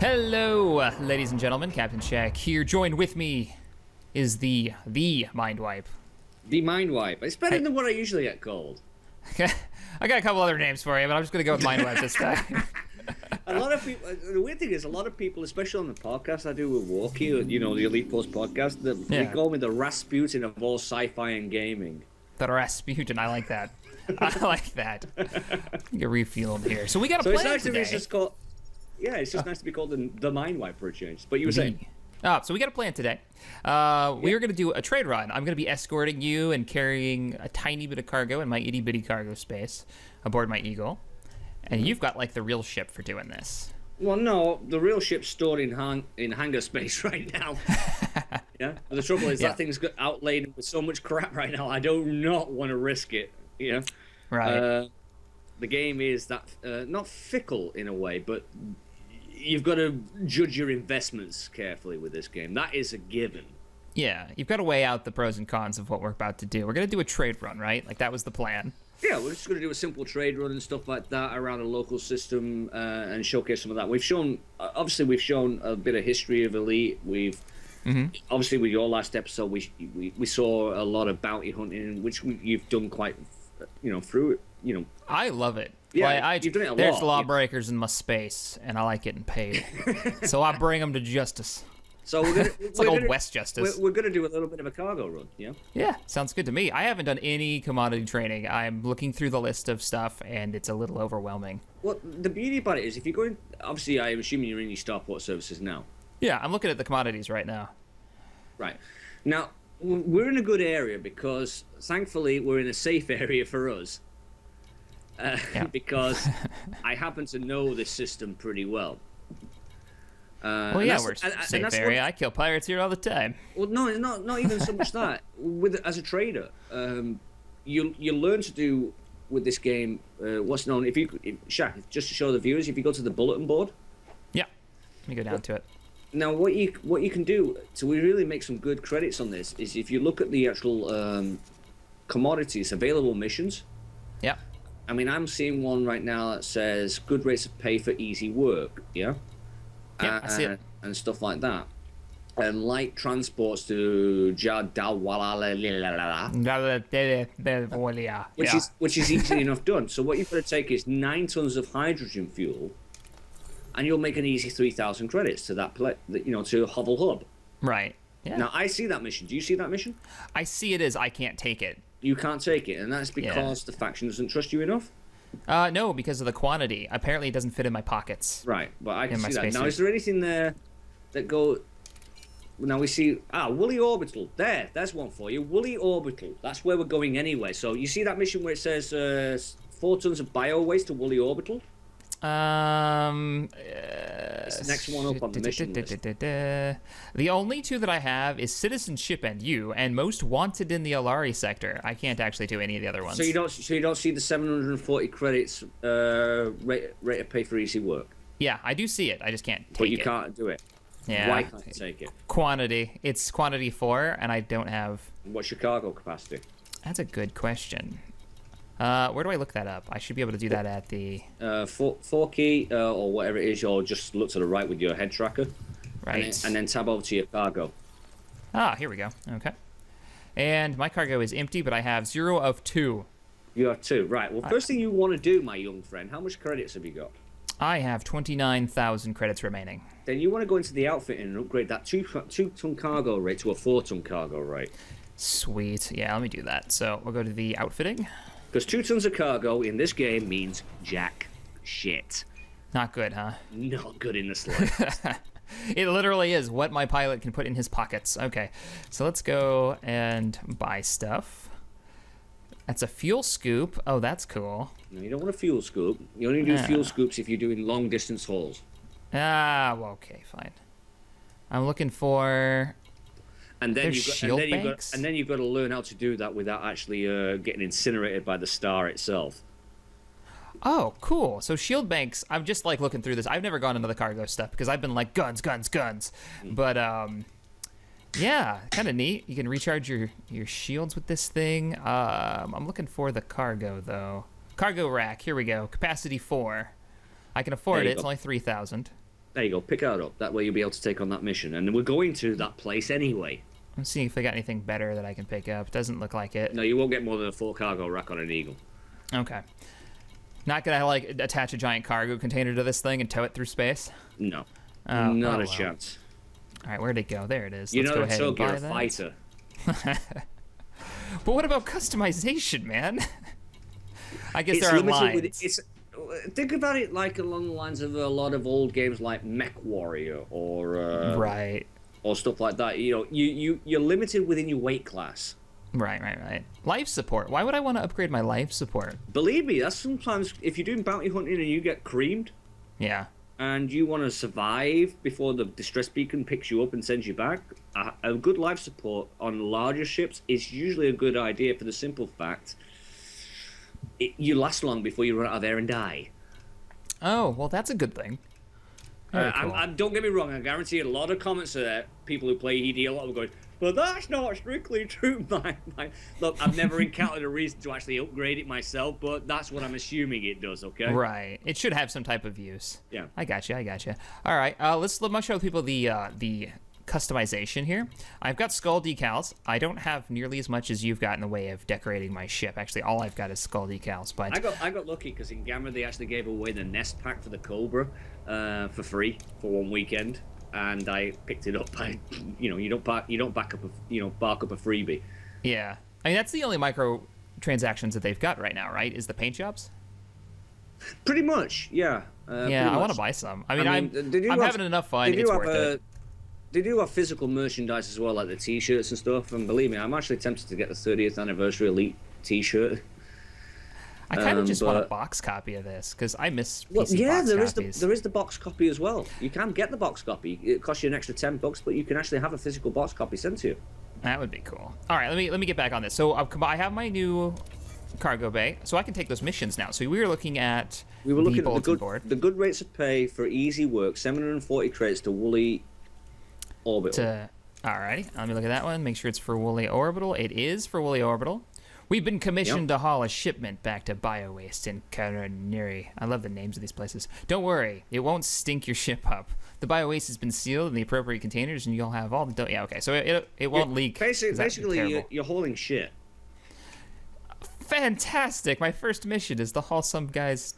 Hello, ladies and gentlemen. CaptainShack here. Joined with me is the Mindwipe. The Mindwipe. It's better than what I usually get called. I got a couple other names for you, but I'm just going to go with Mindwipe this time. A lot of people. The weird thing is, a lot of people, especially on the podcast I do with Walkie, the Elite Post podcast, they call me the Rasputin of all sci-fi and gaming. The Rasputin. I like that. I like that. Get refueled here. So we got a plan it's nice today. It's just called. Yeah, it's just nice to be called the Mindwipe for a change. But you were saying. So we got a plan today. We are going to do a trade run. I'm going to be escorting you and carrying a tiny bit of cargo in my itty bitty cargo space aboard my Eagle. And you've got like the real ship for doing this. Well, no, the real ship's stored in hangar space right now. Yeah. But the trouble is that thing's got outlaid with so much crap right now. I do not want to risk it. Yeah. Right. The game is that not fickle in a way, but you've got to judge your investments carefully with this game. That is a given. Yeah, you've got to weigh out the pros and cons of what we're about to do. We're going to do a trade run, right? Like, that was the plan. Yeah, we're just going to do a simple trade run and stuff like that around a local system and showcase some of that. We've shown a bit of history of Elite. We've obviously with your last episode, we saw a lot of bounty hunting, which you've done quite, through it. I love it. Yeah, you've done it a lot. There's lawbreakers in my space, and I like getting paid. So I bring them to justice. So we're gonna, it's like Old West justice. We're going to do a little bit of a cargo run, yeah? Yeah, sounds good to me. I haven't done any commodity training. I'm looking through the list of stuff, and it's a little overwhelming. Well, the beauty about it is if you're going... Obviously, I'm assuming you're in your starport services now. Yeah, I'm looking at the commodities right now. Right. Now, we're in a good area because, thankfully, we're in a safe area for us. Because I happen to know this system pretty well. Well, yeah, we're a safe area. I kill pirates here all the time. Well, no, it's not even so much that. As a trader, you learn to do with this game what's known. Shaq, just to show the viewers, if you go to the bulletin board. Yeah, let me go down to it. Now, what you can do to really make some good credits on this is if you look at the actual commodities, available missions. Yeah. I mean, I'm seeing one right now that says good rates of pay for easy work, yeah? Yeah, I see it. And stuff like that. And light transports to Jadawala, which is easily enough done. So what you've got to take is 9 tons of hydrogen fuel, and you'll make an easy 3,000 credits to to Hovel Hub. Right. Yeah. Now, I see that mission. Do you see that mission? I see it as I can't take it. You can't take it, and that's because the faction doesn't trust you enough? No, because of the quantity. Apparently, it doesn't fit in my pockets. Right, but I can see that. Now, is there anything there that go... Now, we see... Woolly Orbital. There's one for you. Woolly Orbital. That's where we're going anyway. So, you see that mission where it says 4 tons of bio-waste to Woolly Orbital? It's the next one up on the mission list. The only 2 that I have is Citizenship and You, and Most Wanted in the Alari sector. I can't actually do any of the other ones. So you don't see the 740 credits rate of pay for easy work. Yeah, I do see it. I just can't take it. But you can't do it. Yeah. Why can't you take it? Quantity. It's quantity 4, and I don't have. What's your cargo capacity? That's a good question. Where do I look that up? I should be able to do that at the... 4 key or whatever it is, or just look to the right with your head tracker. Right. And then tab over to your cargo. Here we go. Okay. And my cargo is empty, but I have 0 of 2. You have 2. Right. Well, first thing you want to do, my young friend, how much credits have you got? I have 29,000 credits remaining. Then you want to go into the outfitting and upgrade that 2-ton cargo rate to a 4-ton cargo rate. Sweet. Yeah, let me do that. So we'll go to the outfitting. Because 2 tons of cargo in this game means jack shit. Not good, huh? Not good in the slightest. It literally is what my pilot can put in his pockets. Okay, so let's go and buy stuff. That's a fuel scoop. Oh, that's cool. No, you don't want a fuel scoop. You only do fuel scoops if you're doing long distance hauls. Well, okay, fine. I'm looking for... And then you've got to learn how to do that without actually getting incinerated by the star itself. Oh, cool. So shield banks, I'm just like looking through this. I've never gone into the cargo stuff because I've been like guns. But yeah, kind of neat. You can recharge your shields with this thing. I'm looking for the cargo though. Cargo rack, here we go. Capacity 4. I can afford it. It's only 3,000. There you go. Pick that up. That way you'll be able to take on that mission. And we're going to that place anyway. I'm seeing if they got anything better that I can pick up. Doesn't look like it. No, you won't get more than a full cargo rack on an Eagle. Okay. Not gonna like attach a giant cargo container to this thing and tow it through space? No. Oh, Not a chance. All right, where'd it go? There it is. You Let's know go that ahead and you're buy a that. fighter. But what about customization, man? I guess It's there are limited lines. Think about it like along the lines of a lot of old games like Mech Warrior or Right. or stuff like that. You know, you're limited within your weight class. Right. Life support. Why would I want to upgrade my life support? Believe me, that's sometimes if you're doing bounty hunting and you get creamed Yeah. and you want to survive before the distress beacon picks you up and sends you back, a good life support on larger ships is usually a good idea for the simple fact you last long before you run out of air and die. Oh, well, that's a good thing. Very cool. Don't get me wrong, I guarantee a lot of comments there, people who play ED a lot are going, but that's not strictly true. Look, I've never encountered a reason to actually upgrade it myself, but that's what I'm assuming it does, okay? Right. It should have some type of use. Yeah. I got you. All right. Let me show people the customization here. I've got skull decals. I don't have nearly as much as you've got in the way of decorating my ship. Actually, all I've got is skull decals. But I got lucky because in Gamma they actually gave away the nest pack for the Cobra for free for one weekend, and I picked it up. You don't bark up a freebie. yeah, I mean that's the only micro transactions that they've got right now, right? Is the paint jobs? Pretty much, yeah. Yeah, I want to buy some. I mean, I'm having enough fun. It's worth it. They do have physical merchandise as well, like the T-shirts and stuff. And believe me, I'm actually tempted to get the 30th anniversary Elite T-shirt. I kind of just want a box copy of this because I miss PC box copies. There is the box copy as well. You can get the box copy. It costs you an extra $10, but you can actually have a physical box copy sent to you. That would be cool. All right, let me get back on this. So I have my new cargo bay, so I can take those missions now. So we were looking at the bulletin board. The good rates of pay for easy work: 740 credits to Woolly Orbital. Alrighty, let me look at that one. Make sure it's for Woolly Orbital. It is for Woolly Orbital. We've been commissioned to haul a shipment back to Biowaste in Karaniri. I love the names of these places. Don't worry, it won't stink your ship up. The Biowaste has been sealed in the appropriate containers, and you'll have all the... Yeah, okay, so it won't leak. Basically, you're hauling shit. Fantastic! My first mission is to haul some guy's...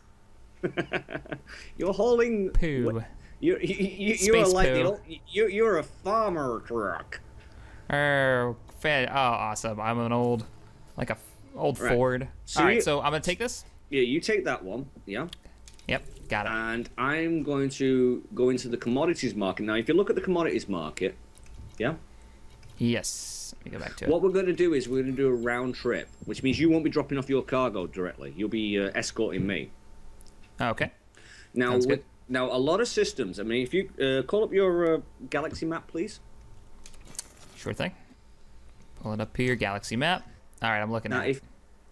You're hauling... poo. You're a farmer truck. Oh, awesome! I'm an old Ford. All right, so I'm gonna take this. Yeah, you take that one. Yeah. Yep, got it. And I'm going to go into the commodities market now. If you look at the commodities market, yeah. Yes. Let me go back to it. What we're going to do is we're going to do a round trip, which means you won't be dropping off your cargo directly. You'll be escorting me. Okay. Now, Now, a lot of systems, I mean, if you call up your galaxy map, please. Sure thing. Pull it up here, galaxy map. All right, I'm looking at it.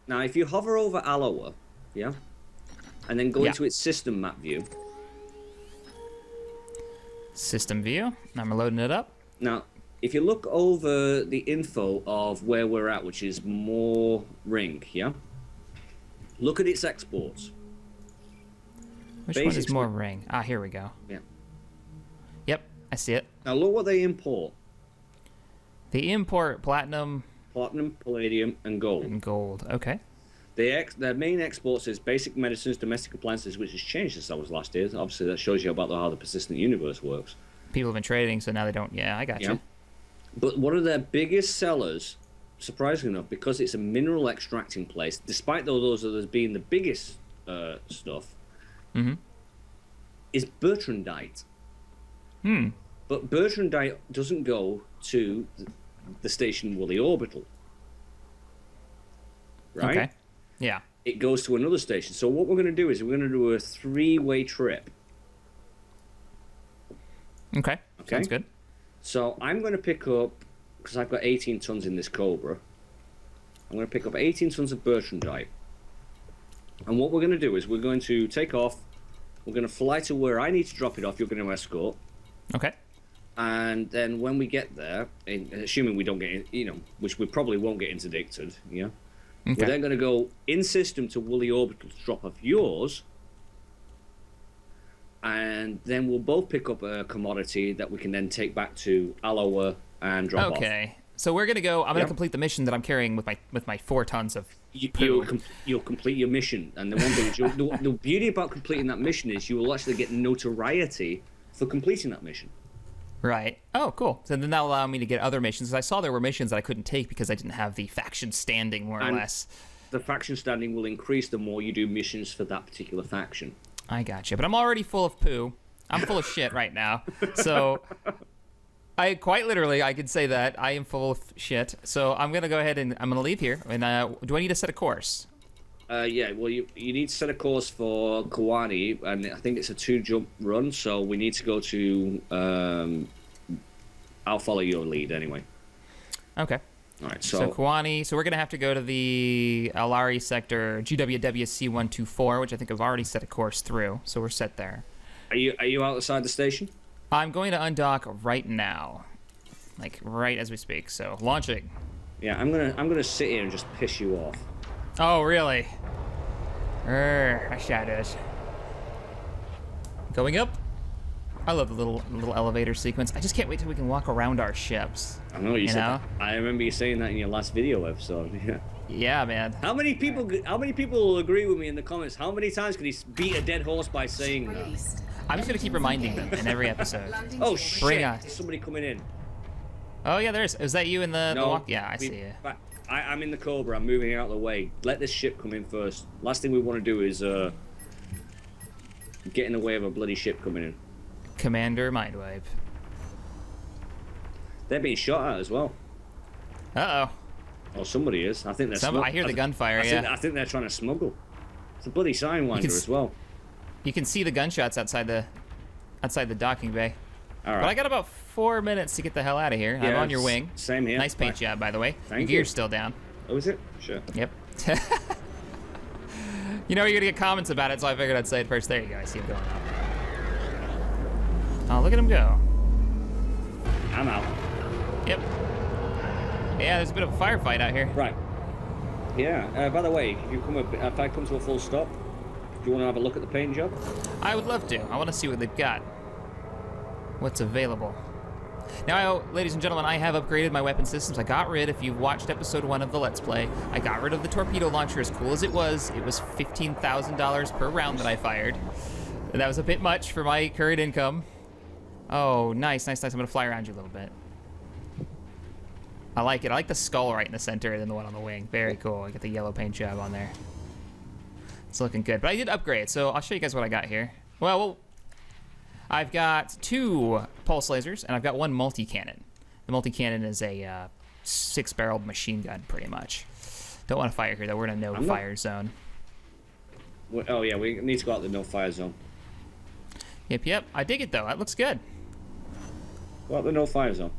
Now, if you hover over Aloha, yeah, and then go into its system map view. System view. I'm loading it up. Now, if you look over the info of where we're at, which is more ring, yeah? Look at its exports. Which one is more ring? Ah, here we go. Yeah. Yep, I see it. Now look what they import. They import platinum, palladium, and gold. Okay. Their main exports is basic medicines, domestic appliances, which has changed since I was last year. Obviously, that shows you about how the persistent universe works. People have been trading, so now they don't. Yeah, I got you. But one of their biggest sellers, surprisingly enough, because it's a mineral extracting place, despite those others being the biggest stuff, is Bertrandite. But Bertrandite doesn't go to the station Woolly Orbital. Right? Okay. Yeah. It goes to another station. So what we're going to do is we're going to do a 3-way trip. Okay. Sounds good. So I'm going to pick up, because I've got 18 tons in this Cobra, I'm going to pick up 18 tons of Bertrandite. And what we're going to do is we're going to take off, we're going to fly to where I need to drop it off, you're going to escort. Okay. And then when we get there, assuming we don't get, which we probably won't get interdicted, yeah? Okay. We're then going to go in system to Woolly Orbital to drop off yours. and then we'll both pick up a commodity that we can then take back to Aloha and drop off. Okay. So we're gonna go. I'm gonna complete the mission that I'm carrying with my 4 tons of poo. You'll complete your mission, and the one thing is the beauty about completing that mission is you will actually get notoriety for completing that mission. Right. Oh, cool. So then that'll allow me to get other missions. Because I saw there were missions that I couldn't take because I didn't have the faction standing, more or less. The faction standing will increase the more you do missions for that particular faction. I gotcha. But I'm already full of poo. I'm full of shit right now. So I quite literally, I could say that I am full of shit. So I'm going to go ahead and I'm going to leave here. And do I need to set a course? Yeah, well, you need to set a course for Kawani, and I think it's a 2-jump run, so we need to go to... I'll follow your lead anyway. Okay. All right, So Kawani, so we're going to have to go to the Alari sector, GWWC124, which I think I've already set a course through, so we're set there. Are you outside the station? I'm going to undock right now, like right as we speak, so launching. Yeah, I'm gonna sit here and just piss you off. Oh, really? I shadowed. Going up. I love the little elevator sequence. I just can't wait till we can walk around our ships. I know you said. I remember you saying that in your last video episode. Yeah. Yeah, man. How many people will agree with me in the comments? How many times can he beat a dead horse by saying that? I'm just gonna keep reminding them in every episode. Oh shit! Bring on. There's somebody coming in. Oh yeah, is that you in the walk? Yeah, I see you. I'm in the Cobra. I'm moving out of the way. Let this ship come in first. Last thing we want to do is get in the way of a bloody ship coming in. Commander Mindwipe. They're being shot at as well. Uh-oh. Oh, somebody is. I think they're. I hear the gunfire. I think they're trying to smuggle. It's a bloody Sidewinder as well. You can see the gunshots outside the docking bay. All right. But I got about 4 minutes to get the hell out of here. Yeah, I'm on your wing. Same here. Nice paint job, by the way. Thank your gear's you. still down. Oh, is it? Sure. Yep. You know you're gonna get comments about it, so I figured I'd say it first. There you go. I see him going up. Oh, look at him go. I'm out. Yep. Yeah, there's a bit of a firefight out here. Right. Yeah. By the way, if I come to a full stop, do you want to have a look at the paint job? I would love to. I want to see what they've got. What's available. Now, ladies and gentlemen, I have upgraded my weapon systems. I got rid, if you've watched episode 1 of the Let's Play, I got rid of the torpedo launcher. As cool as it was $15,000 per round that I fired. And that was a bit much for my current income. Oh, nice. I'm going to fly around you a little bit. I like it. I like the skull right in the center and then the one on the wing. Very cool. I got the yellow paint job on there. It's looking good. But I did upgrade, so I'll show you guys what I got here. Well, I've got 2 pulse lasers, and I've got 1 multi-cannon. The multi-cannon is a 6-barreled machine gun, pretty much. Don't want to fire here, though. We're in a no-fire zone. Oh, yeah, we need to go out the no-fire zone. Yep. I dig it, though. That looks good. Go out the no-fire zone.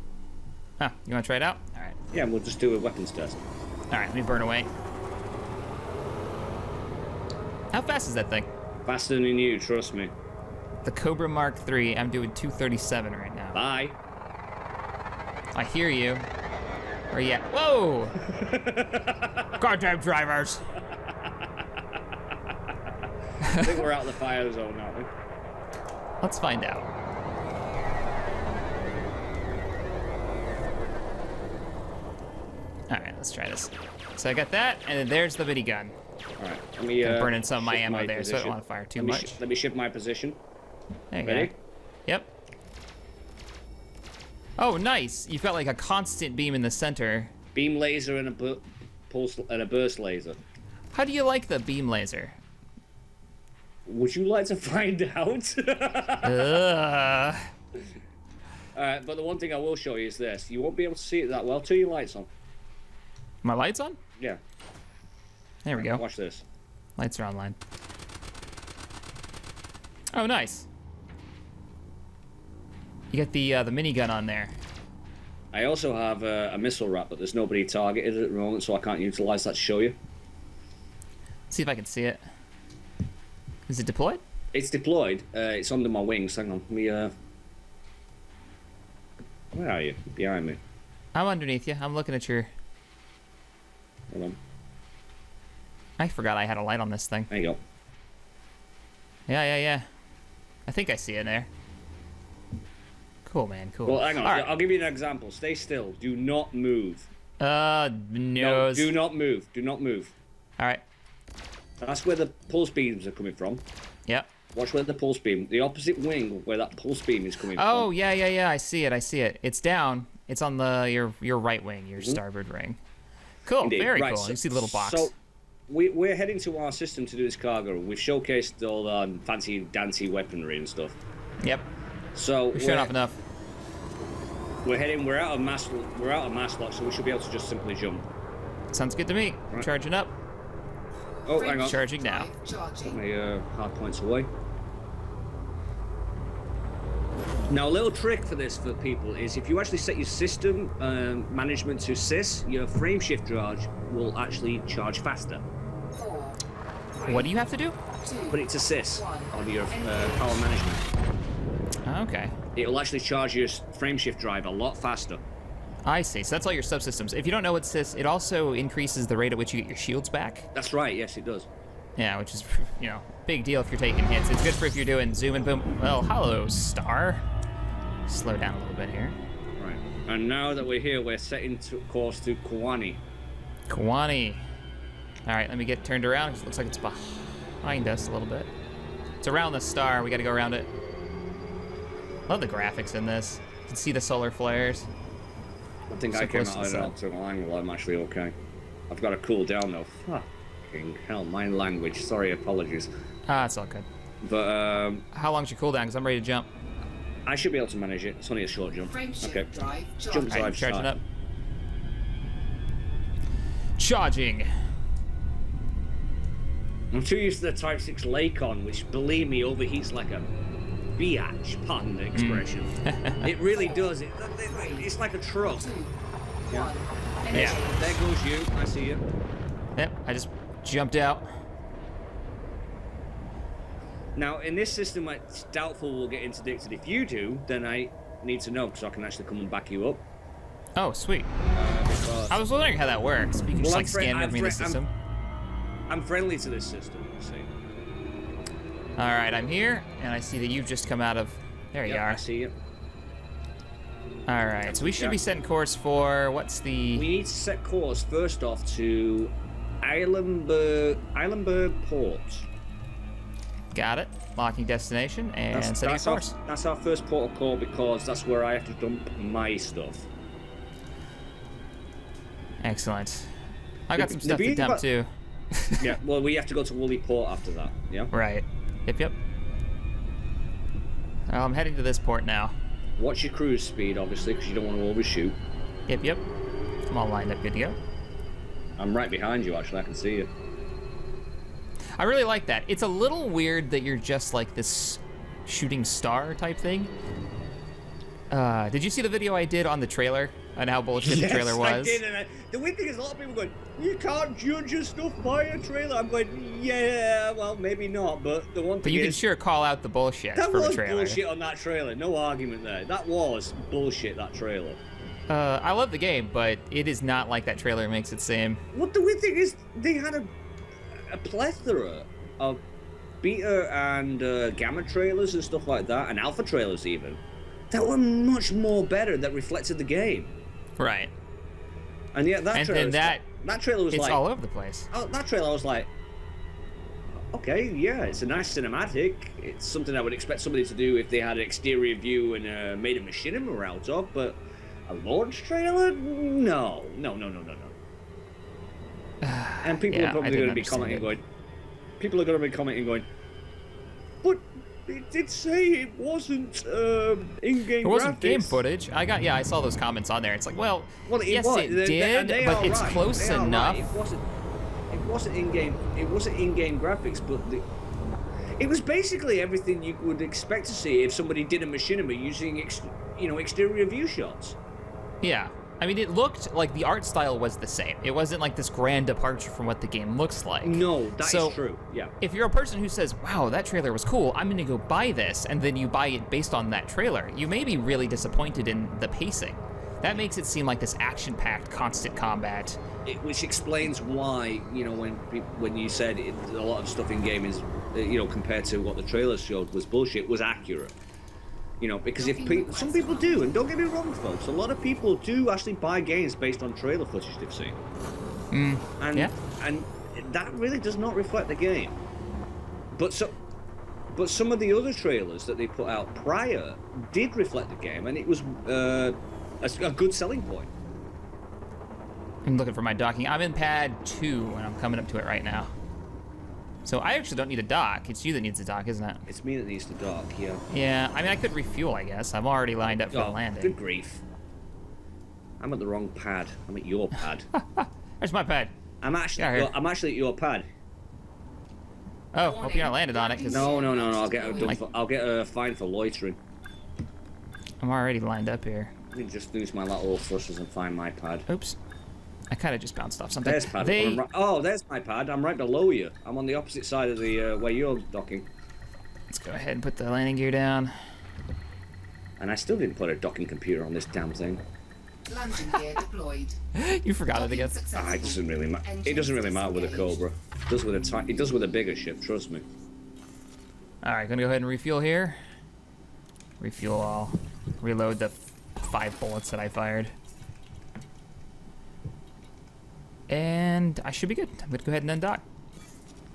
Huh, you want to try it out? All right. Yeah, we'll just do a weapons test. All right, let me burn away. How fast is that thing? Faster than you, trust me. The Cobra Mark III, I'm doing 237 right now. Bye. I hear you. Where you at? Whoa! Goddamn drivers! I think we're out of the fire zone, aren't we? Let's find out. Alright, let's try this. So I got that, and then there's the minigun. Alright, let me I'm burning some of my ammo there, position. so I don't want to fire too much. Let me shift my position. There you Ready? go. Yep. Oh, nice. You've got like a constant beam in the center. Beam laser and a pulse and a burst laser. How do you like the beam laser? Would you like to find out? Alright, but the one thing I will show you is this. You won't be able to see it that well. Turn your lights on. My lights on? Yeah. There we go. Watch this. Lights are online. Oh, nice. You got the minigun on there. I also have a missile wrap, but there's nobody targeted at the moment, so I can't utilize that to show you. See if I can see it. Is it deployed? It's deployed. It's under my wings. Hang on. Let me, where are you? Behind me. I'm underneath you. I'm looking at your... Hold on. I forgot I had a light on this thing. There you go. Yeah. I think I see it there. Cool, man. Cool. Well, hang on. All right. I'll give you an example. Stay still. Do not move. No. No, do not move. Do not move. All right. That's where the pulse beams are coming from. Yep. Watch where the pulse beam, the opposite wing where that pulse beam is coming from. Oh, yeah. I see it. It's down. It's on your right wing, your starboard ring. Cool. Indeed. Very Right, cool. You see the little box. So we're heading to our system to do this cargo. We've showcased all the fancy dancy weaponry and stuff. Yep. So We've shown off enough. We're heading. We're out of mass lock, so we should be able to just simply jump. Sounds good to me. Right. Charging up. Oh, hang on. Charging now. Put my hard points away. Now, a little trick for this for people is if you actually set your system management to sys, your frame shift charge will actually charge faster. What do you have to do? Put it to sys on your power management. Okay. It will actually charge your frame shift drive a lot faster. I see. So that's all your subsystems. If you don't know what sys, it also increases the rate at which you get your shields back. That's right. Yes, it does. Yeah, which is, big deal if you're taking hits. It's good for if you're doing zoom and boom. Well, hello, Star. Slow down a little bit here. Right. And now that we're here, we're setting course to Kawani. Kawani. All right, let me get turned around because it looks like it's behind us a little bit. It's around the star. We got to go around it. Love the graphics in this. You can see the solar flares. I think I came out at an optimal angle. I'm actually okay. I've got to cool down though. Fucking hell, my language. Sorry, apologies. It's all good. But how long's your cooldown? Because I'm ready to jump. I should be able to manage it. It's only a short jump. Okay. Jump drive. Right, charging up. Charging. I'm too used to the Type 6 Lacon, which, believe me, overheats like a biatch, pardon the expression. It really does. It's like a truck. Yeah. Yeah. There goes you. I see you. Yep, I just jumped out. Now, in this system, it's doubtful we'll get interdicted. If you do, then I need to know, because I can actually come and back you up. Oh, sweet. I was wondering how that works. You can just like scan with me in the system. I'm friendly to this system, you see. All right, I'm here, and I see that you've just come out of... There you are. I see you. All right, so we should be setting course for... What's the... We need to set course, first off, to Eilenberg Port. Got it. Locking destination and setting course. That's our first port of call because that's where I have to dump my stuff. Excellent. I got some stuff to dump too. Yeah, well, we have to go to Woolly Port after that, yeah? Right. Yep. I'm heading to this port now. Watch your cruise speed, obviously, because you don't want to overshoot. Yep. I'm all lined up, good to go. I'm right behind you, actually. I can see you. I really like that. It's a little weird that you're just like this shooting star type thing. Did you see the video I did on the trailer and how bullshit the trailer was? Yes, I did. And the weird thing is a lot of people going, you can't judge your stuff by a trailer. I'm going, yeah, well, maybe not, but the one thing But you can sure call out the bullshit from a trailer. That was bullshit on that trailer. No argument there. That was bullshit, that trailer. I love the game, but it is not like that trailer makes it seem. What the weird thing is, they had a plethora of beta and gamma trailers and stuff like that, and alpha trailers even, that were much more better, that reflected the game. Right. And yet that trailer was it's like... all over the place. Oh, that trailer I was like, okay, yeah, it's a nice cinematic. It's something I would expect somebody to do if they had an exterior view and made a machinima out of, but a launch trailer? No. And people are probably going to be commenting going, but it did say it wasn't in-game graphics. It wasn't game footage. I saw those comments on there. It's like, well yes, was. it did, but it's right. close enough. Right. It wasn't in-game. It wasn't in-game graphics, but it was basically everything you would expect to see if somebody did a machinima using exterior view shots. Yeah. I mean, it looked like the art style was the same. It wasn't like this grand departure from what the game looks like. No, that is true. Yeah. If you're a person who says, wow, that trailer was cool, I'm going to go buy this, and then you buy it based on that trailer, you may be really disappointed in the pacing. That makes it seem like this action-packed, constant combat. Which explains why, when you said a lot of stuff in game is compared to what the trailers showed was bullshit, was accurate. Because some people do, and don't get me wrong, folks, a lot of people do actually buy games based on trailer footage they've seen. And that really does not reflect the game. But some of the other trailers that they put out prior did reflect the game, and it was a good selling point. I'm looking for my docking. I'm in pad 2, and I'm coming up to it right now. So I actually don't need a dock. It's you that needs a dock, isn't it? It's me that needs to dock, yeah. Yeah, I mean, I could refuel, I guess. I'm already lined up for the landing. Good grief. I'm at the wrong pad. I'm at your pad. There's my pad. I'm actually at your pad. Oh, hope you're not landed on it. Cause No. I'll get a fine for loitering. I'm already lined up here. Let me just use my lateral thrusters and find my pad. Oops. I kind of just bounced off something. There's pad. There's my pad. I'm right below you. I'm on the opposite side of the where you're docking. Let's go ahead and put the landing gear down. And I still didn't put a docking computer on this damn thing. Landing gear deployed. You forgot it again. It doesn't really matter. It doesn't really matter with a Cobra. It does with a bigger ship. Trust me. All right, gonna go ahead and refuel here. Refuel all. Reload the 5 bullets that I fired. And I should be good. I'm gonna go ahead and undock.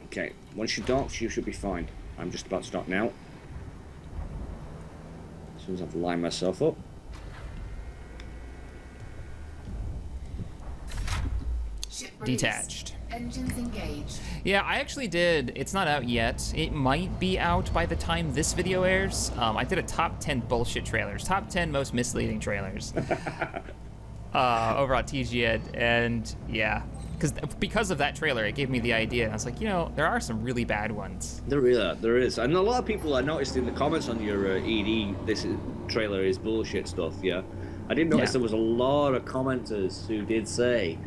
Okay, once you dock, you should be fine. I'm just about to dock now. As soon as I've lined myself up. Detached. Engines engaged. Yeah, I actually did. It's not out yet. It might be out by the time this video airs. I did a top 10 bullshit trailers. Top 10 most misleading trailers. Over on TGN, and yeah, because of that trailer, it gave me the idea. And I was like, there are some really bad ones. There is, and a lot of people I noticed in the comments on your trailer is bullshit stuff. Yeah, I did notice there was a lot of commenters who did say,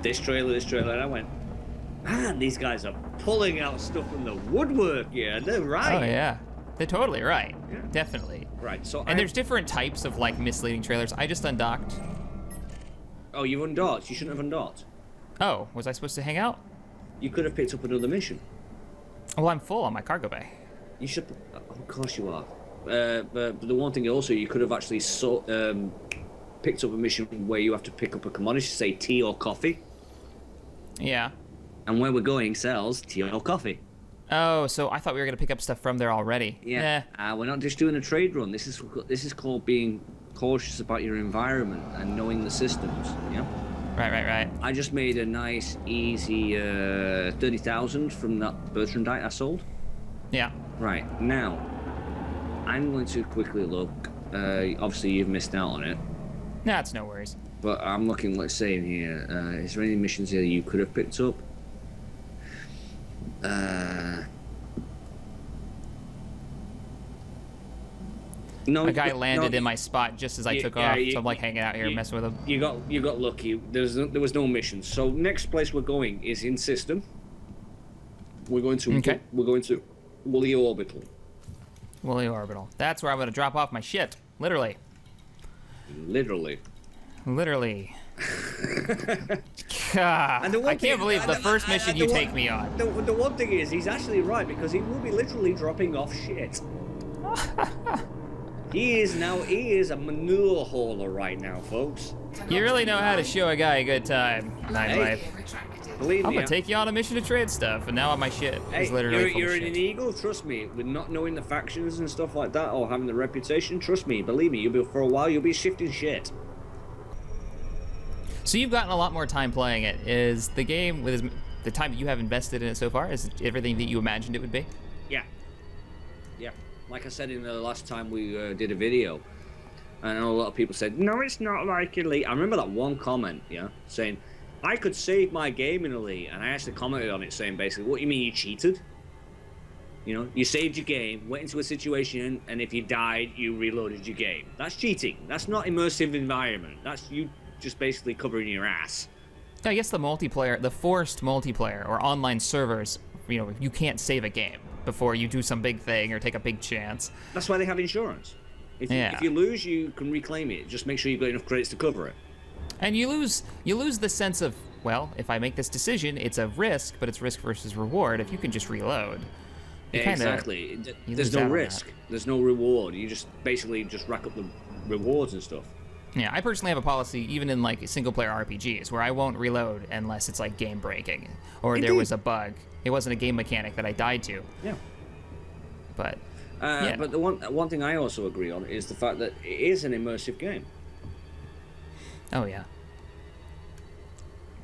this trailer, and I went, man, these guys are pulling out stuff from the woodwork. Yeah, they're right. Oh yeah, they're totally right. Yeah. Definitely. Right. So there's different types of misleading trailers. I just undocked. Oh, you undocked. You shouldn't have undocked. Oh, was I supposed to hang out? You could have picked up another mission. Well, I'm full on my cargo bay. You should. Of course you are. But the one thing also, you could have actually picked up a mission where you have to pick up a commodity, say tea or coffee. Yeah. And where we're going sells tea or coffee. Oh, so I thought we were gonna pick up stuff from there already. Yeah. We're not just doing a trade run. This is called being cautious about your environment and knowing the systems. Yeah. Right. I just made a nice, easy 30,000 from that Bertrandite I sold. Yeah. Right now, I'm going to quickly look. Obviously, you've missed out on it. Nah, it's no worries. But I'm looking. Let's say in here, is there any missions here you could have picked up? No, a guy landed in my spot just as I took off, so I'm hanging out here, messing with him. You got lucky. There was no mission. So next place we're going is in system. We're going to Woolly Orbital. Woolly Orbital. That's where I'm gonna drop off my shit. Literally. I can't believe the first mission you take me on. The one thing is, he's actually right, because he will be literally dropping off shit. He is a manure hauler right now, folks. You really know how to show a guy a good time, Mindwipe. Believe me, I'm gonna take you on a mission to trade stuff, and now my shit is literally full you're of shit. an eagle, trust me. With not knowing the factions and stuff like that, or having the reputation, trust me, believe me, for a while you'll be shifting shit. So you've gotten a lot more time playing it. Is the game, with the time that you have invested in it so far, is it everything that you imagined it would be? Yeah. Like I said in the last time we did a video, I know a lot of people said, no, it's not like Elite. I remember that one comment, saying, I could save my game in Elite, and I actually commented on it saying basically, what do you mean you cheated? You saved your game, went into a situation, and if you died, you reloaded your game. That's cheating. That's not immersive environment. That's you just basically covering your ass. I guess the multiplayer, the forced multiplayer or online servers, you can't save a game before you do some big thing or take a big chance. That's why they have insurance. If you lose, you can reclaim it. Just make sure you've got enough credits to cover it. And you lose the sense of well, if I make this decision, it's a risk, but it's risk versus reward. If you can just reload, you Exactly. you There's lose no out on risk. that. There's no reward. You just basically just rack up the rewards and stuff. Yeah, I personally have a policy, even in like single-player RPGs, where I won't reload unless it's like game-breaking or there was a bug. It wasn't a game mechanic that I died to. Yeah. But But the one thing I also agree on is the fact that it is an immersive game. oh yeah,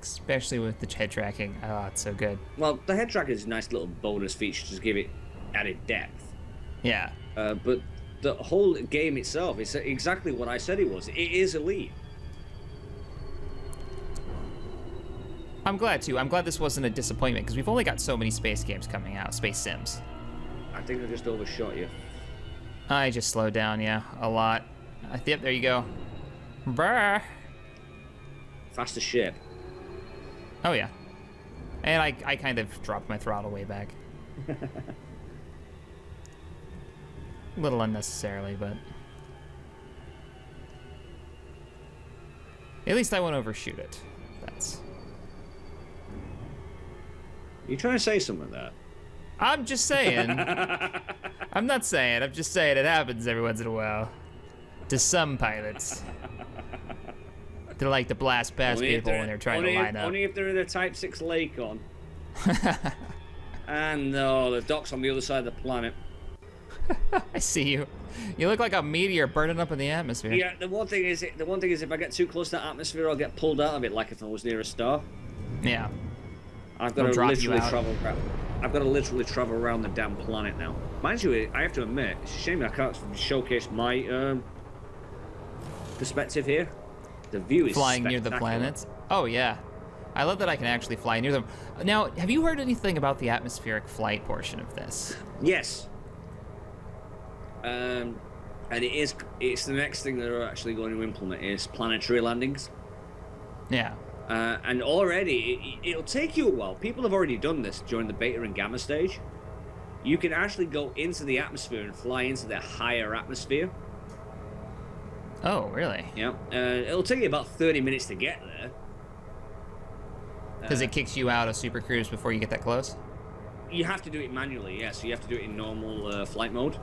especially with the head tracking. Oh, it's so good. Well, the head tracker is a nice little bonus feature to give it added depth. Yeah. But the whole game itself is exactly what I said it was. It is Elite. I'm glad too. I'm glad this wasn't a disappointment because we've only got so many space games coming out, space sims. I think I just overshot you. I just slowed down, yeah, a lot. Yep, there you go. Brr. Faster ship. Oh yeah. And I kind of dropped my throttle way back. A little unnecessarily, but at least I won't overshoot it. That's. You trying to say something there? I'm just saying. I'm not saying. I'm just saying it happens every once in a while. To some pilots. They like to blast past people when they're trying to line up. Only if they're in a Type 6 lake on. And no, the dock's on the other side of the planet. I see you. You look like a meteor burning up in the atmosphere. Yeah, the one thing is if I get too close to that atmosphere, I'll get pulled out of it like if I was near a star. Yeah. I've got They'll to drop you literally out. travel around. I've got to literally travel around the damn planet now. Mind you, I have to admit, it's a shame that I can't showcase my perspective here. The view is Flying near the spectacular. planets. Oh yeah. I love that I can actually fly near them. Now, have you heard anything about the atmospheric flight portion of this? Yes. And it's the next thing they're actually going to implement is planetary landings. Yeah. And already, it'll take you a while. People have already done this during the beta and gamma stage. You can actually go into the atmosphere and fly into the higher atmosphere. Oh, really? Yeah. It'll take you about 30 minutes to get there. Because it kicks you out of Super Cruise before you get that close? You have to do it manually, yeah. So you have to do it in normal flight mode.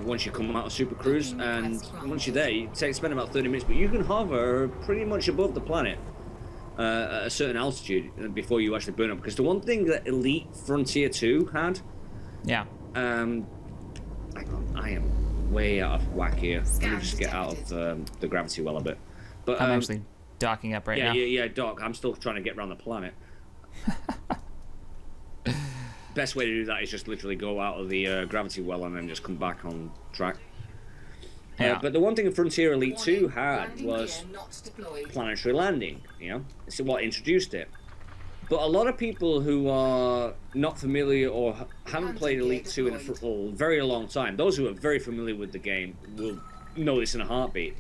Once you come out of Super Cruise, and once you're there, you spend about 30 minutes, but you can hover pretty much above the planet at a certain altitude before you actually burn up. Because the one thing that Elite Frontier 2 had, Yeah. hang on, I am way out of whack here. Let me just get out of the gravity well a bit. But I'm actually docking up right now. yeah, Doc. I'm still trying to get around the planet. Best way to do that is just literally go out of the gravity well and then just come back on track. Yeah. But the one thing Frontier Elite 2 had Landing was gear not deployed. planetary landing. You know, it's what introduced it. But a lot of people who are not familiar or haven't played Elite 2 in a very long time, those who are very familiar with the game will know this in a heartbeat.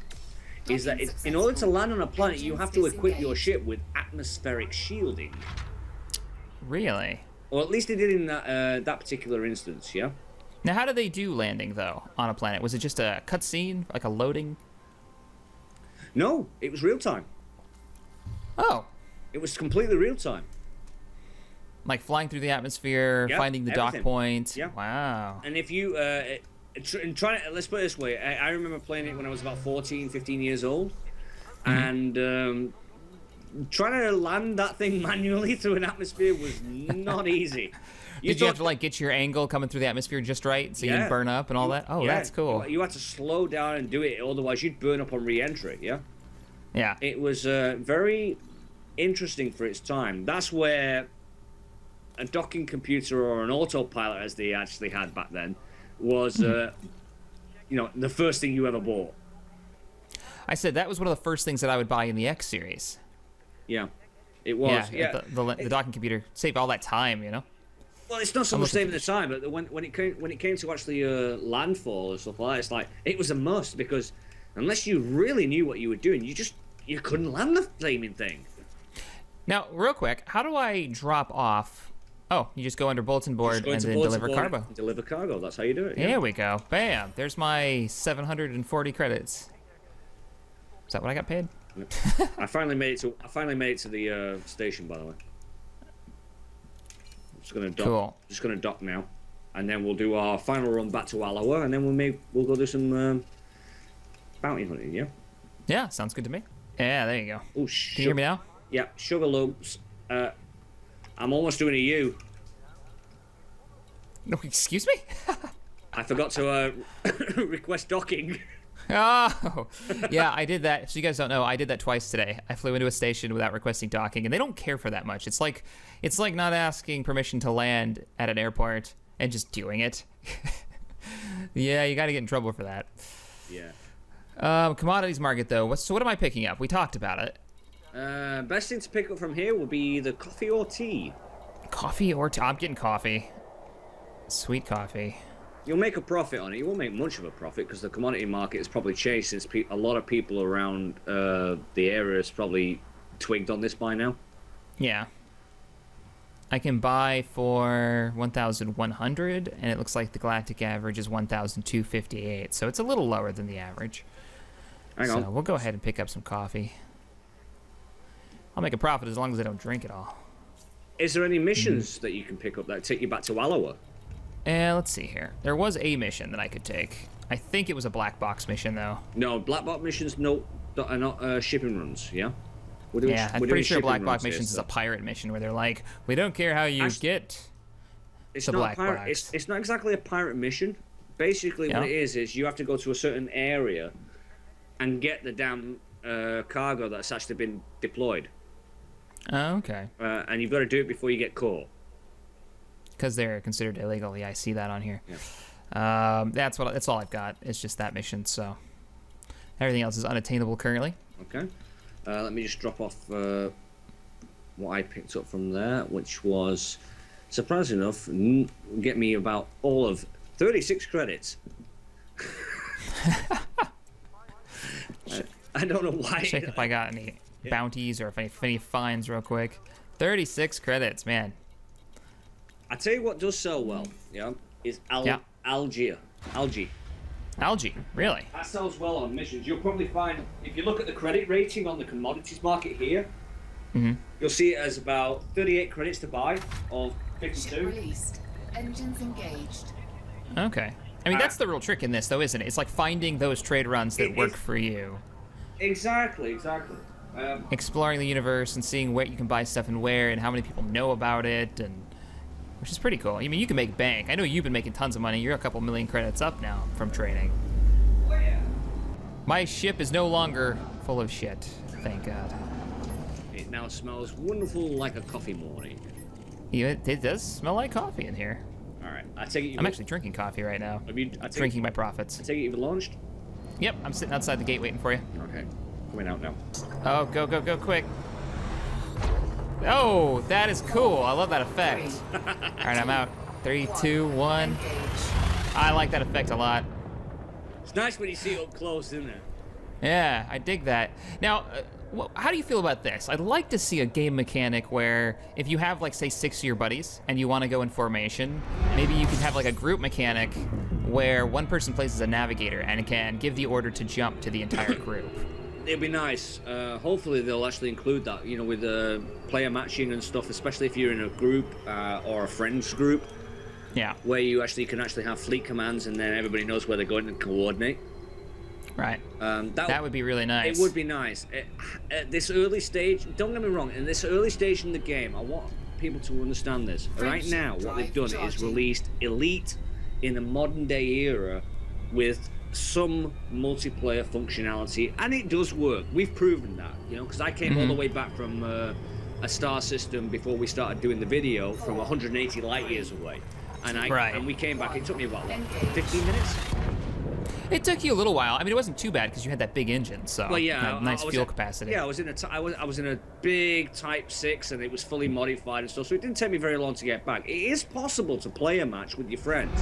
Is that in order to land on a planet, you have to equip your ship with atmospheric shielding. Really? Or at least they did in that particular instance, yeah? Now, how did they do landing, though, on a planet? Was it just a cutscene, like a loading? No, it was real time. Oh. It was completely real time. Like flying through the atmosphere, Yeah, finding the dock everything. point. Yeah. Wow. And if you, let's put it this way, I remember playing it when I was about 14, 15 years old. Mm-hmm. And trying to land that thing manually through an atmosphere was not easy. Did you have to like get your angle coming through the atmosphere just right so you didn't burn up and all that? Oh, yeah, that's cool. You had to slow down and do it, otherwise you'd burn up on re-entry, yeah? Yeah. It was very interesting for its time. That's where a docking computer or an autopilot, as they actually had back then, was the first thing you ever bought. I said that was one of the first things that I would buy in the X series. Yeah, it was. Yeah. The docking computer saved all that time, you know. Well, it's not so much saving the time, but when it came to actually landfall and stuff like that, it's like it was a must, because unless you really knew what you were doing, you couldn't land the flaming thing. Now, real quick, how do I drop off? Oh, you just go under bulletin board and then deliver cargo. Deliver cargo. That's how you do it. Here we go. Bam. There's my 740 credits. Is that what I got paid? I finally made it to the station, by the way. I'm just gonna dock. Cool. Just gonna dock now, and then we'll do our final run back to Alawa, and then we'll go do some bounty hunting. Yeah. Yeah, sounds good to me. Yeah, there you go. Oh, can you hear me now? Yeah, sugar lumps. I'm almost doing a U. No, excuse me? I forgot to request docking. Oh, yeah, I did that. So you guys don't know, I did that twice today. I flew into a station without requesting docking, and they don't care for that much. It's like not asking permission to land at an airport and just doing it. Yeah, you got to get in trouble for that. Yeah. Commodities market though. So what am I picking up? We talked about it. Best thing to pick up from here will be the coffee or tea. Coffee or tea? I'm getting coffee. Sweet coffee. You'll make a profit on it. You won't make much of a profit because the commodity market has probably changed since a lot of people around the area has probably twigged on this by now. Yeah. I can buy for 1,100, and it looks like the galactic average is 1,258. So it's a little lower than the average. Hang on. So we'll go ahead and pick up some coffee. I'll make a profit as long as I don't drink it all. Is there any missions that you can pick up that take you back to Alawa? Let's see here. There was a mission that I could take. I think it was a black box mission, though. No, black box missions are not shipping runs, yeah? Yeah, I'm pretty sure black box missions is a pirate mission where they're like, we don't care how you get the black box. It's not exactly a pirate mission. Basically, what it is you have to go to a certain area and get the damn cargo that's actually been deployed. Oh, okay. And you've got to do it before you get caught. Because they're considered illegal. Yeah, I see that on here. Yeah. That's all I've got. It's just that mission. So everything else is unattainable currently. Okay. Let me just drop off what I picked up from there, which was, surprising enough, get me about all of 36 credits. I don't know why. Check if I got any bounties or if any fines real quick. 36 credits, man. I tell you what does sell well, is algae. Algae, really? That sells well on missions. You'll probably find, if you look at the credit rating on the commodities market here, you'll see it as about 38 credits to buy of 52. Ship released. Engines engaged. Okay. I mean, that's the real trick in this, though, isn't it? It's like finding those trade runs that work for you. Exactly. Exploring the universe and seeing where you can buy stuff and where and how many people know about it, and which is pretty cool. I mean, you can make bank. I know you've been making tons of money. You're a couple million credits up now from trading. Oh, yeah. My ship is no longer full of shit. Thank God. It now smells wonderful like a coffee morning. Yeah, it does smell like coffee in here. All right. I take it I'm actually drinking coffee right now. Drinking my profits. I take it you've launched? Yep, I'm sitting outside the gate waiting for you. Okay. Coming out now. Oh, go, quick. Oh, that is cool. I love that effect. All right, I'm out. 3, 2, 1. Engage. I like that effect a lot. It's nice when you see it up close, isn't it? Yeah, I dig that. Now, how do you feel about this? I'd like to see a game mechanic where if you have, like, say, 6 of your buddies and you want to go in formation, maybe you could have, like, a group mechanic where one person plays as a navigator and can give the order to jump to the entire group. It'd be nice. Hopefully they'll actually include that, with player matching and stuff, especially if you're in a group or a friends group. Yeah. Where you can actually have fleet commands and then everybody knows where they're going and coordinate. Right. That would be really nice. It would be nice. At this early stage, don't get me wrong, in this early stage in the game, I want people to understand this. Right now, what they've done is released Elite in the modern day era with some multiplayer functionality, and it does work. We've proven that, because I came all the way back from a star system before we started doing the video from 180 light years away, and we came back. It took me about 15 minutes. It took you a little while. I mean, it wasn't too bad because you had that big engine, so nice fuel capacity. Yeah, I was in a big Type 6, and it was fully modified and stuff, so it didn't take me very long to get back. It is possible to play a match with your friends.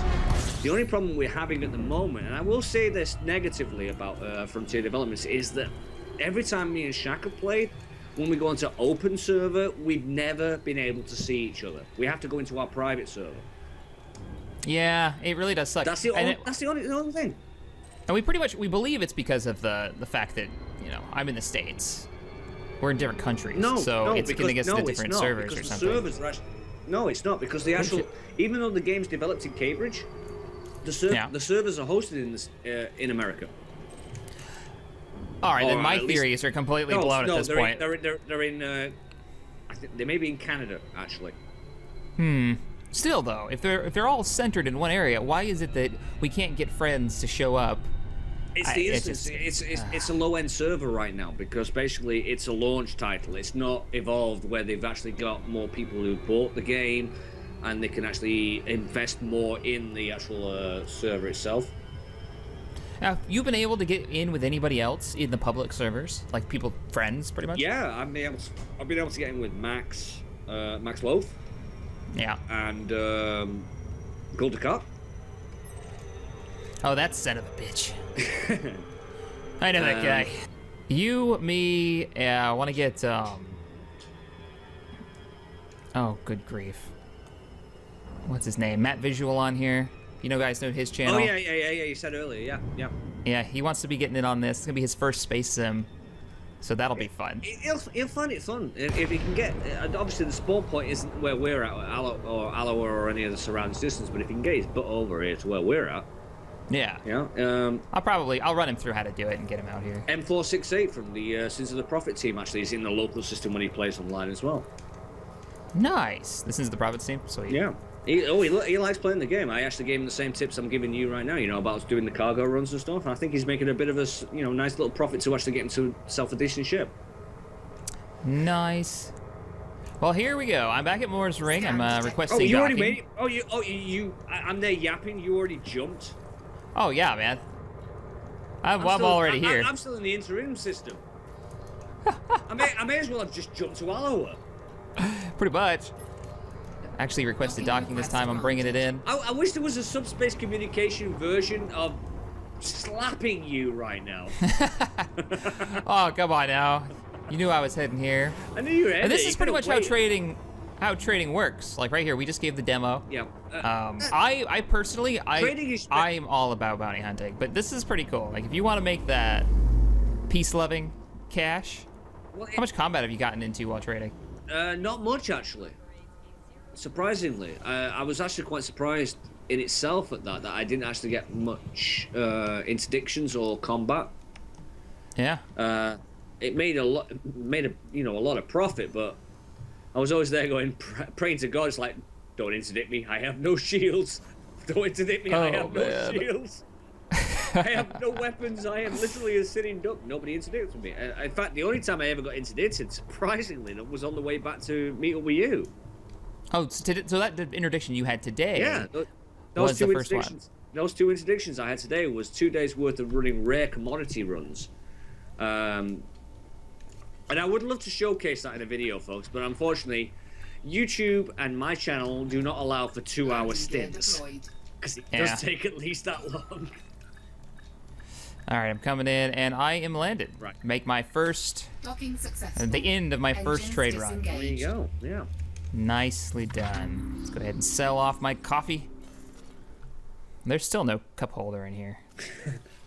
The only problem we're having at the moment, and I will say this negatively about Frontier Developments, is that every time me and Shaq have played, when we go into open server, we've never been able to see each other. We have to go into our private server. Yeah, it really does suck. That's the only thing. And we believe it's because of the fact that, I'm in the States. We're in different countries. So it's giving us the different servers or something. No, it's not, because the actual, even though the game's developed in Cambridge, the servers are hosted in America. All right, then my theories are completely blown at this point. They're in I think they may be in Canada, actually. Still, though, if they're all centered in one area, why is it that we can't get friends to show up? It's the instance. It's a low-end server right now, because basically it's a launch title. It's not evolved where they've actually got more people who bought the game, and they can actually invest more in the actual server itself. Now, you've been able to get in with anybody else in the public servers, like people, friends, pretty much. Yeah, I've been able to get in with Max Loaf. Yeah. And Gold Cup. Oh, that son of a bitch. I know that guy. You, me, I want to get, oh, good grief. What's his name? Matt Visual on here. Guys know his channel. Oh, yeah, you said earlier, yeah. Yeah, he wants to be getting in on this. It's going to be his first space sim. So that'll be fun. He'll find it fun. If he can get... obviously, the spawn point isn't where we're at, or Alloa or any of the surrounding systems, but if he can get his butt over here to where we're at... Yeah. Yeah. I'll run him through how to do it and get him out here. M468 from the Sins of the Prophet team, actually, is in the local system when he plays online as well. Nice. The Sins of the Prophet team? Sweet. Yeah. He likes playing the game. I actually gave him the same tips I'm giving you right now, about doing the cargo runs and stuff. And I think he's making a bit of a, nice little profit to actually get him to self a decent ship. Nice. Well, here we go. I'm back at Moore's Ring. I'm requesting you docking. Already made? I'm there yapping. You already jumped. Oh yeah, man. I'm already here. I'm still in the interim system. I may as well have just jumped to Alloa. Pretty much. Actually requested docking this time. I'm bringing it in. I wish there was a subspace communication version of slapping you right now. Oh, come on now. You knew I was heading here. I knew you were heading. And this is pretty much how trading works. Like right here, we just gave the demo. Yeah. I personally, I'm all about bounty hunting, but this is pretty cool. Like if you want to make that peace-loving cash, how much combat have you gotten into while trading? Not much, actually. Surprisingly, I was actually quite surprised in itself at that I didn't actually get much interdictions or combat. Yeah. It made a lot of profit, but I was always there going praying to God, it's like, don't interdict me, I have no shields. Don't interdict me, I have no shields. I have no weapons. I am literally a sitting duck. Nobody interdicted me. In fact, the only time I ever got interdicted, surprisingly, was on the way back to meet up with you. Oh, so that interdiction you had today? Yeah, those two interdictions. Those two interdictions I had today was 2 days worth of running rare commodity runs, and I would love to showcase that in a video, folks. But unfortunately, YouTube and my channel do not allow for 2-hour stints because it does take at least that long. All right, I'm coming in, and I am landed. Right. Make my first, Docking successful. the end of my first trade run. There you go. Yeah. Nicely done. Let's go ahead and sell off my coffee. There's still no cup holder in here.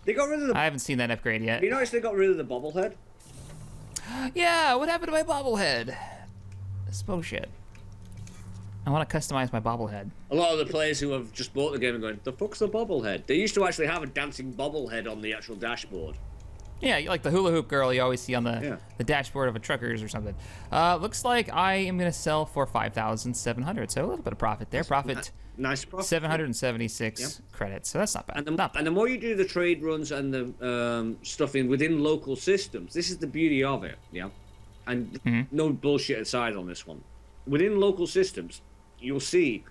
They got rid of the... I haven't seen that upgrade yet. You notice they got rid of the bobblehead? Yeah, what happened to my bobblehead? This bullshit. I want to customize my bobblehead. A lot of the players who have just bought the game are going, the fuck's the bobblehead? They used to actually have a dancing bobblehead on the actual dashboard. Yeah, like the hula hoop girl you always see on the dashboard of a truckers or something. Looks like I am going to sell for 5,700, so a little bit of profit there. Nice profit. 776 credits, so that's not bad. And the more you do the trade runs and the stuff within local systems, this is the beauty of it, yeah? And no bullshit aside on this one. Within local systems, you'll see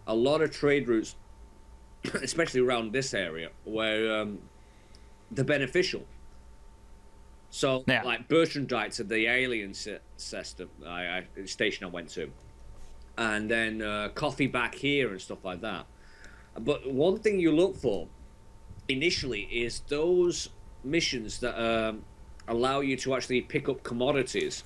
a lot of trade routes, especially around this area, where they're beneficial. So, like Bertrandite to the alien system, station I went to, and then coffee back here and stuff like that. But one thing you look for initially is those missions that allow you to actually pick up commodities.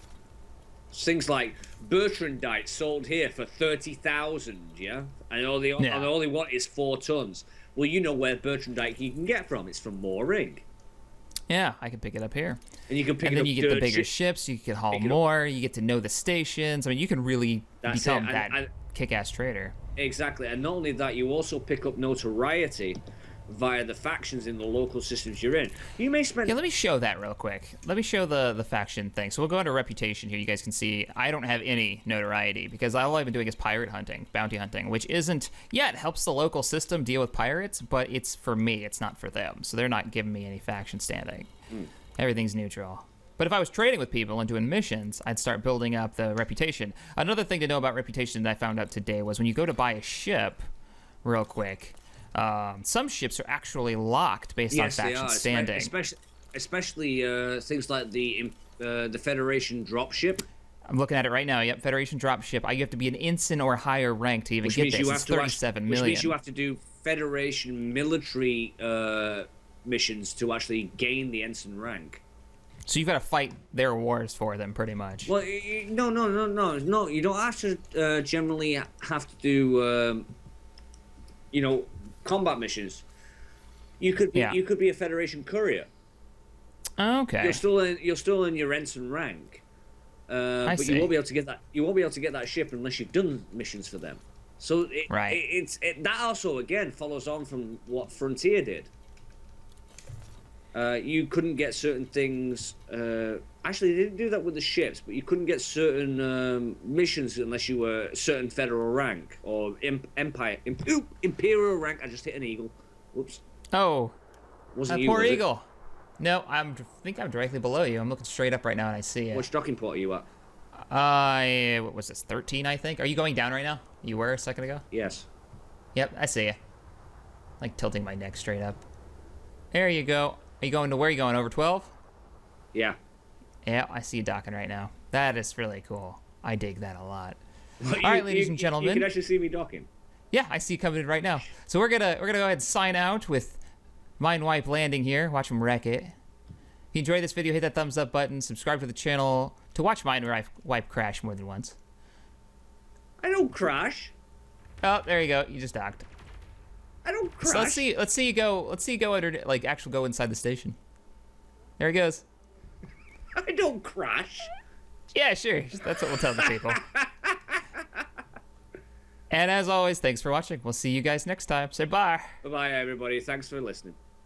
Things like Bertrandite sold here for 30,000, yeah, and all they want is 4 tons. Well, you know where Bertrand Dyke you can get from. It's from Mooring. Yeah, I can pick it up here. And you can pick and it then up you get the dirt bigger ship. ships. You can haul more. You get to know the stations. I mean, you can really That's become it. that kick-ass trader. Exactly. And not only that, you also pick up notoriety via the factions in the local systems you're in. You may spend... Yeah, let me show that real quick. Let me show the faction thing. So we'll go into reputation here. You guys can see I don't have any notoriety because all I've been doing is pirate hunting, bounty hunting, which isn't... Yeah, it helps the local system deal with pirates, but it's for me. It's not for them. So they're not giving me any faction standing. Everything's neutral. But if I was trading with people and doing missions, I'd start building up the reputation. Another thing to know about reputation that I found out today was when you go to buy a ship, real quick... some ships are actually locked based on faction standing. Especially things like the Federation dropship. I'm looking at it right now. Yep, Federation dropship. You have to be an ensign or higher rank to even get this. It's 37 million. Which means you have to do Federation military missions to actually gain the ensign rank. So you've got to fight their wars for them, pretty much. Well, no. You don't have to generally have to do, combat missions. You could be a Federation courier. Okay. You're still in your ensign rank, but you won't be able to get that. You won't be able to get that ship unless you've done missions for them. So that also again follows on from what Frontier did. You couldn't get certain things. Actually, they didn't do that with the ships, but you couldn't get certain missions unless you were a certain federal rank or imperial rank. I just hit an eagle. Whoops. Oh, wasn't you? Poor was eagle. No, I think I'm directly below you. I'm looking straight up right now, and I see it. Which docking port are you at? What was this? 13, I think. Are you going down right now? You were a second ago. Yes. Yep, I see you. Like tilting my neck straight up. There you go. Are you going to where? Are you going over 12? Yeah. Yeah, I see you docking right now. That is really cool. I dig that a lot. All right, ladies and gentlemen. You can actually see me docking. Yeah, I see you coming in right now. So we're gonna go ahead and sign out with Mindwipe landing here. Watch him wreck it. If you enjoyed this video, hit that thumbs up button. Subscribe to the channel to watch Mindwipe crash more than once. I don't crash. Oh, there you go. You just docked. I don't crash. So let's see you go under, like, actually go inside the station. There he goes. I don't crash. Yeah, sure. That's what we'll tell the people. And as always, thanks for watching. We'll see you guys next time. Say bye. Bye-bye, everybody. Thanks for listening.